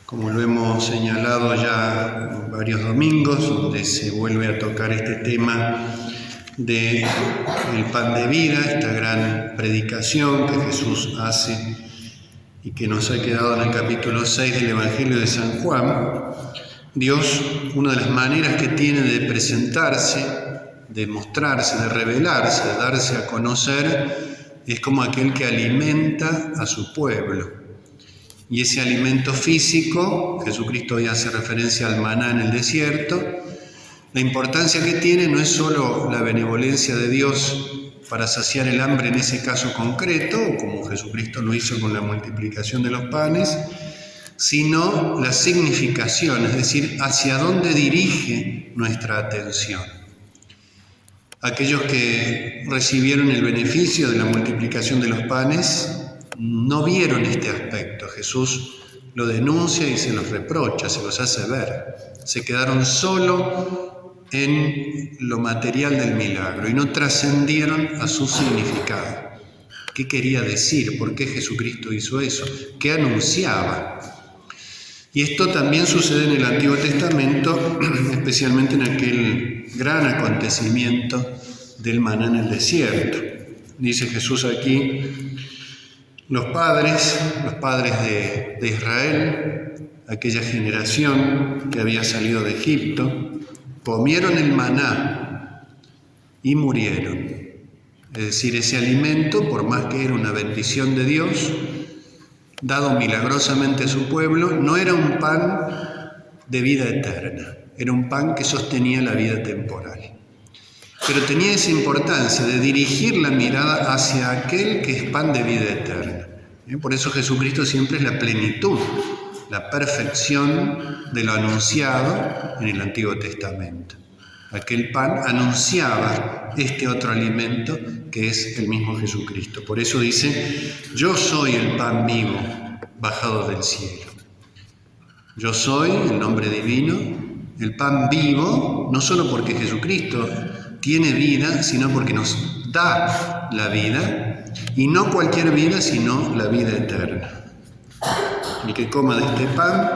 como lo hemos señalado ya varios domingos, donde se vuelve a tocar este tema del pan de vida, esta gran predicación que Jesús hace y que nos ha quedado en el capítulo 6 del Evangelio de San Juan. Dios, una de las maneras que tiene de presentarse, de mostrarse, de revelarse, de darse a conocer, es como aquel que alimenta a su pueblo. Y ese alimento físico, Jesucristo hoy hace referencia al maná en el desierto, la importancia que tiene no es solo la benevolencia de Dios para saciar el hambre en ese caso concreto, como Jesucristo lo hizo con la multiplicación de los panes, sino la significación, es decir, hacia dónde dirige nuestra atención. Aquellos que recibieron el beneficio de la multiplicación de los panes no vieron este aspecto. Jesús lo denuncia y se los reprocha, se los hace ver. Se quedaron solo en lo material del milagro y no trascendieron a su significado. ¿Qué quería decir? ¿Por qué Jesucristo hizo eso? ¿Qué anunciaba? Y esto también sucede en el Antiguo Testamento, especialmente en aquel gran acontecimiento del maná en el desierto. Dice Jesús aquí: los padres de Israel, aquella generación que había salido de Egipto, comieron el maná y murieron. Es decir, ese alimento, por más que era una bendición de Dios, dado milagrosamente a su pueblo, no era un pan de vida eterna, era un pan que sostenía la vida temporal. Pero tenía esa importancia de dirigir la mirada hacia aquel que es pan de vida eterna. Por eso Jesucristo siempre es la plenitud, la perfección de lo anunciado en el Antiguo Testamento. Aquel pan anunciaba este otro alimento que es el mismo Jesucristo. Por eso dice: yo soy el pan vivo bajado del cielo. Yo soy, el nombre divino, el pan vivo, no solo porque Jesucristo tiene vida, sino porque nos da la vida, y no cualquier vida, sino la vida eterna. El que coma de este pan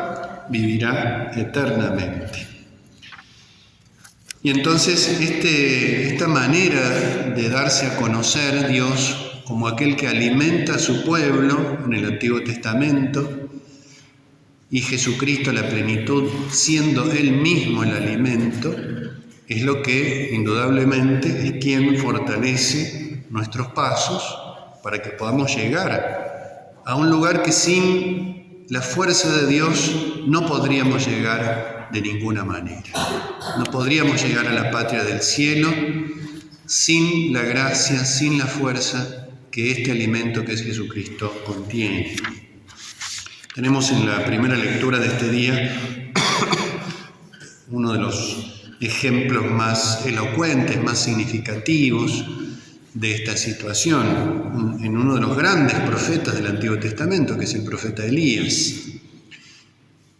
vivirá eternamente. Y entonces esta manera de darse a conocer Dios como aquel que alimenta a su pueblo en el Antiguo Testamento, y Jesucristo la plenitud, siendo Él mismo el alimento, es lo que indudablemente es quien fortalece nuestros pasos para que podamos llegar a un lugar que sin la fuerza de Dios no podríamos llegar de ninguna manera. No podríamos llegar a la patria del cielo sin la gracia, sin la fuerza que este alimento que es Jesucristo contiene. Tenemos en la primera lectura de este día uno de los ejemplos más elocuentes, más significativos de esta situación, en uno de los grandes profetas del Antiguo Testamento, que es el profeta Elías.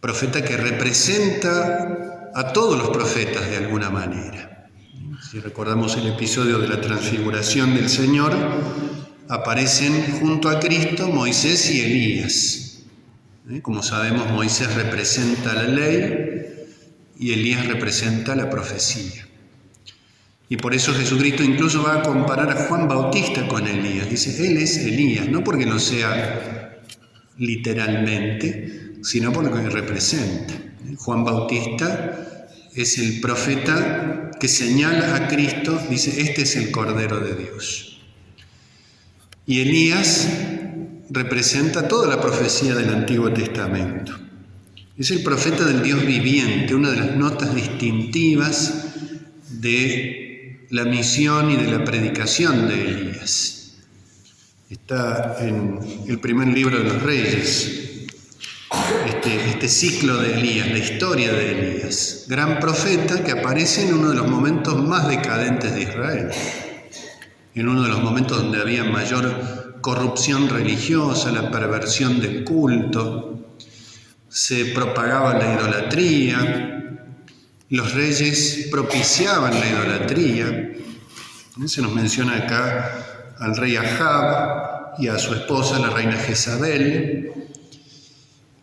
Profeta que representa a todos los profetas de alguna manera. Si recordamos el episodio de la transfiguración del Señor, aparecen junto a Cristo Moisés y Elías. Como sabemos, Moisés representa la ley y Elías representa la profecía. Y por eso Jesucristo incluso va a comparar a Juan Bautista con Elías. Dice, él es Elías, no porque lo sea literalmente, sino por lo que representa. Juan Bautista es el profeta que señala a Cristo, dice, este es el Cordero de Dios. Y Elías representa toda la profecía del Antiguo Testamento. Es el profeta del Dios viviente, una de las notas distintivas de la misión y de la predicación de Elías. Está en el primer libro de los Reyes, este ciclo de Elías, la historia de Elías, gran profeta que aparece en uno de los momentos más decadentes de Israel, en uno de los momentos donde había mayor corrupción religiosa, la perversión del culto, se propagaba la idolatría, los reyes propiciaban la idolatría. Se nos menciona acá al rey Ahab y a su esposa, la reina Jezabel,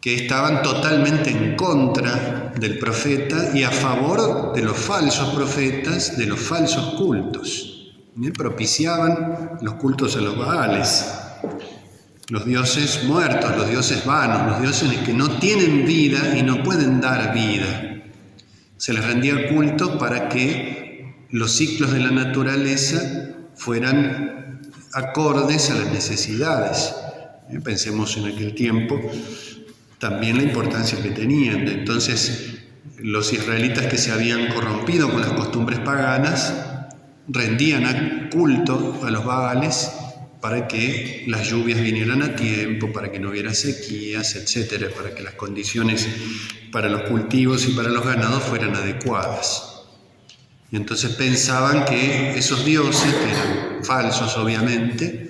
que estaban totalmente en contra del profeta y a favor de los falsos profetas, de los falsos cultos. Propiciaban los cultos a los Baales, los dioses muertos, los dioses vanos, los dioses que no tienen vida y no pueden dar vida. Se les rendía culto para que los ciclos de la naturaleza fueran acordes a las necesidades. Pensemos en aquel tiempo también la importancia que tenían. Entonces, los israelitas que se habían corrompido con las costumbres paganas rendían culto a los Baales para que las lluvias vinieran a tiempo, para que no hubiera sequías, etc., para que las condiciones para los cultivos y para los ganados fueran adecuadas. Y entonces pensaban que esos dioses, que eran falsos obviamente,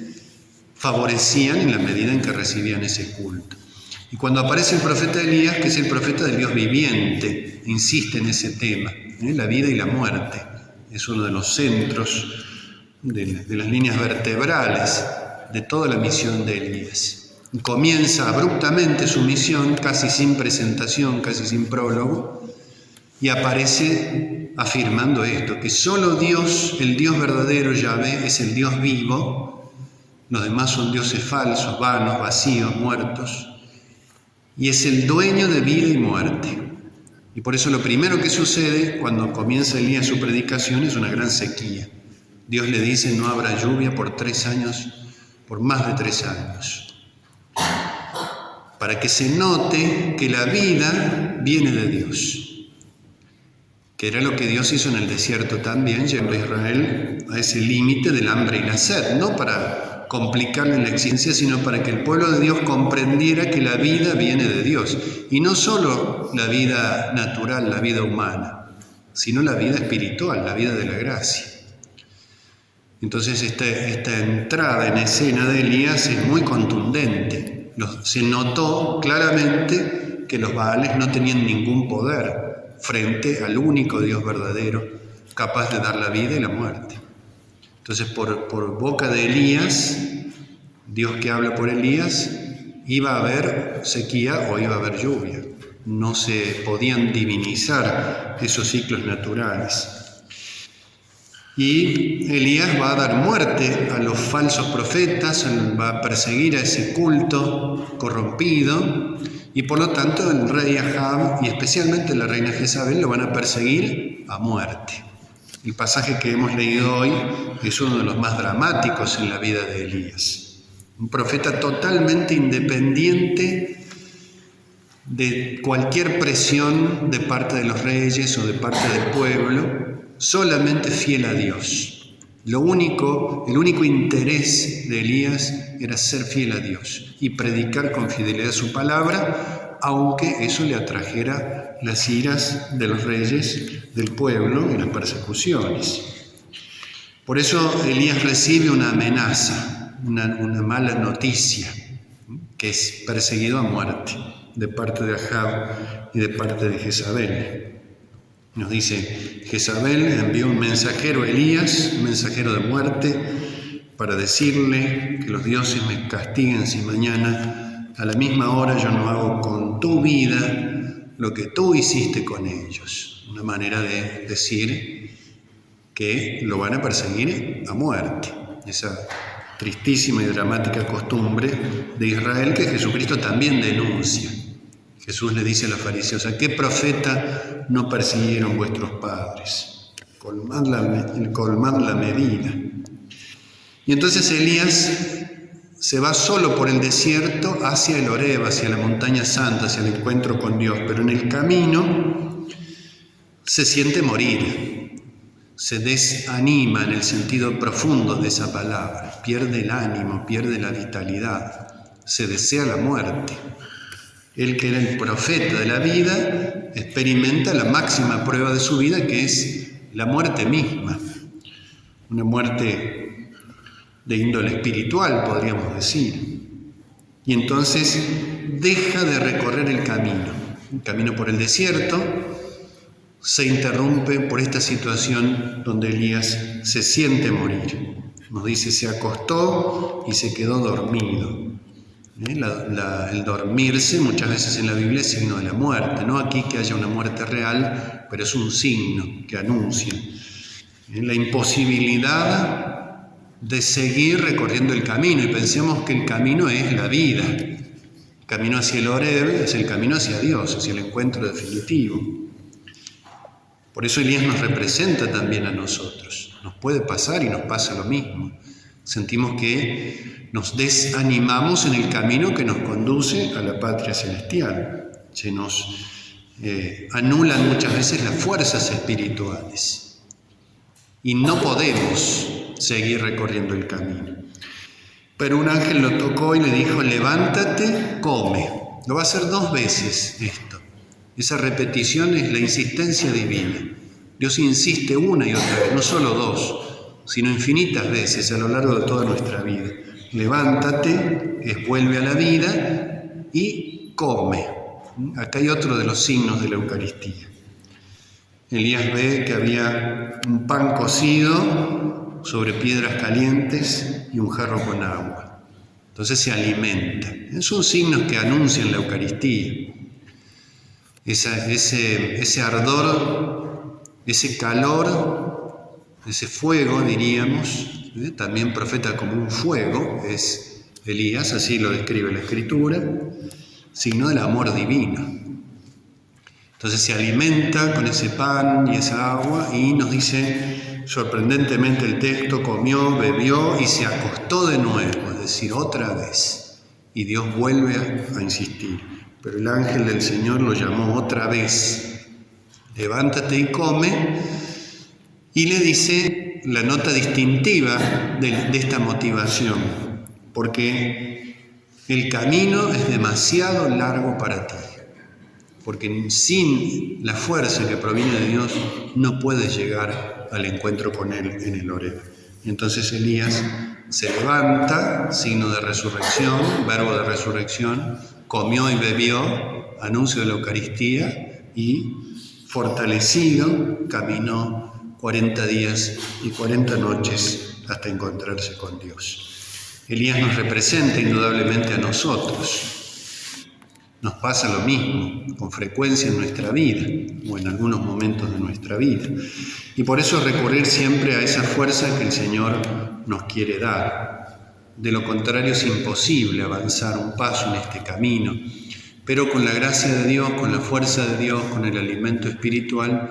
favorecían en la medida en que recibían ese culto. Y cuando aparece el profeta Elías, que es el profeta del Dios viviente, insiste en ese tema, la vida y la muerte. Es uno de los centros, de las líneas vertebrales de toda la misión de Elías. Comienza abruptamente su misión, casi sin presentación, casi sin prólogo, y aparece afirmando esto, que solo Dios, el Dios verdadero, Yahvé, es el Dios vivo, los demás son dioses falsos, vanos, vacíos, muertos, y es el dueño de vida y muerte. Y por eso lo primero que sucede cuando comienza Elías su predicación es una gran sequía. Dios le dice: no habrá lluvia por 3 años, por más de 3 años. Para que se note que la vida viene de Dios. Que era lo que Dios hizo en el desierto también, llevando a Israel a ese límite del hambre y la sed, no para complicarle la existencia, sino para que el pueblo de Dios comprendiera que la vida viene de Dios. Y no solo la vida natural, la vida humana, sino la vida espiritual, la vida de la gracia. Entonces esta entrada en escena de Elías es muy contundente. Se notó claramente que los Baales no tenían ningún poder frente al único Dios verdadero, capaz de dar la vida y la muerte. Entonces por boca de Elías, Dios que habla por Elías, iba a haber sequía o iba a haber lluvia. No se podían divinizar esos ciclos naturales. Y Elías va a dar muerte a los falsos profetas, va a perseguir a ese culto corrompido, y por lo tanto el rey Ahab y especialmente la reina Jezabel lo van a perseguir a muerte. El pasaje que hemos leído hoy es uno de los más dramáticos en la vida de Elías. Un profeta totalmente independiente de cualquier presión de parte de los reyes o de parte del pueblo, solamente fiel a Dios. El único interés de Elías era ser fiel a Dios y predicar con fidelidad su palabra, aunque eso le atrajera las iras de los reyes, del pueblo y las persecuciones. Por eso Elías recibe una amenaza, una mala noticia, que es perseguido a muerte de parte de Ahab y de parte de Jezabel. Nos dice: Jezabel envió un mensajero a Elías, un mensajero de muerte, para decirle que los dioses me castiguen si mañana a la misma hora yo no hago con tu vida lo que tú hiciste con ellos. Una manera de decir que lo van a perseguir a muerte. Esa tristísima y dramática costumbre de Israel que Jesucristo también denuncia. Jesús le dice a los fariseos: ¿a qué profeta no persiguieron vuestros padres? Colmad la medida. Y entonces Elías se va solo por el desierto hacia el Horeb, hacia la montaña santa, hacia el encuentro con Dios, pero en el camino se siente morir, se desanima en el sentido profundo de esa palabra, pierde el ánimo, pierde la vitalidad, se desea la muerte. Él, que era el profeta de la vida, experimenta la máxima prueba de su vida, que es la muerte misma, una muerte de índole espiritual, podríamos decir. Y entonces deja de recorrer el camino por el desierto, se interrumpe por esta situación donde Elías se siente morir. Nos dice: se acostó y se quedó dormido. El dormirse muchas veces en la Biblia es signo de la muerte, no aquí que haya una muerte real, pero es un signo que anuncia la imposibilidad de seguir recorriendo el camino, y pensemos que el camino es la vida. El camino hacia el Oreb es el camino hacia Dios, hacia el encuentro definitivo. Por eso Elías nos representa también a nosotros. Nos puede pasar y nos pasa lo mismo. Sentimos que nos desanimamos en el camino que nos conduce a la patria celestial. Se nos anulan muchas veces las fuerzas espirituales y no podemos seguir recorriendo el camino. Pero un ángel lo tocó y le dijo: levántate, come. Lo va a hacer 2 veces esto. Esa repetición es la insistencia divina. Dios insiste una y otra vez, no solo 2, sino infinitas veces a lo largo de toda nuestra vida. Levántate, vuelve a la vida y come. Acá hay otro de los signos de la Eucaristía. Elías ve que había un pan cocido sobre piedras calientes y un jarro con agua. Entonces se alimenta. Son signos que anuncian la Eucaristía. Ese ardor, ese calor, ese fuego, diríamos, también profeta como un fuego, es Elías, así lo describe la Escritura, signo del amor divino. Entonces se alimenta con ese pan y esa agua y nos dice, sorprendentemente el texto, comió, bebió y se acostó de nuevo, es decir, otra vez. Y Dios vuelve a insistir. Pero el ángel del Señor lo llamó otra vez. Levántate y come. Y le dice la nota distintiva de esta motivación, porque el camino es demasiado largo para ti. Porque sin la fuerza que proviene de Dios no puedes llegar al encuentro con Él en el Oreb. Y entonces Elías se levanta, signo de resurrección, verbo de resurrección, comió y bebió, anuncio de la Eucaristía, y fortalecido caminó 40 días y 40 noches hasta encontrarse con Dios. Elías nos representa indudablemente a nosotros. Nos pasa lo mismo con frecuencia en nuestra vida o en algunos momentos de nuestra vida. Y por eso recurrir siempre a esa fuerza que el Señor nos quiere dar. De lo contrario es imposible avanzar un paso en este camino. Pero con la gracia de Dios, con la fuerza de Dios, con el alimento espiritual,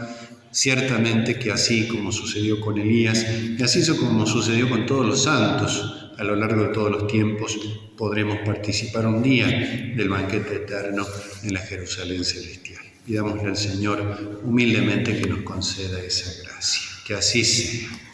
ciertamente que así como sucedió con Elías, y así como sucedió con todos los santos, a lo largo de todos los tiempos podremos participar un día del banquete eterno en la Jerusalén celestial. Pidámosle al Señor humildemente que nos conceda esa gracia. Que así sea.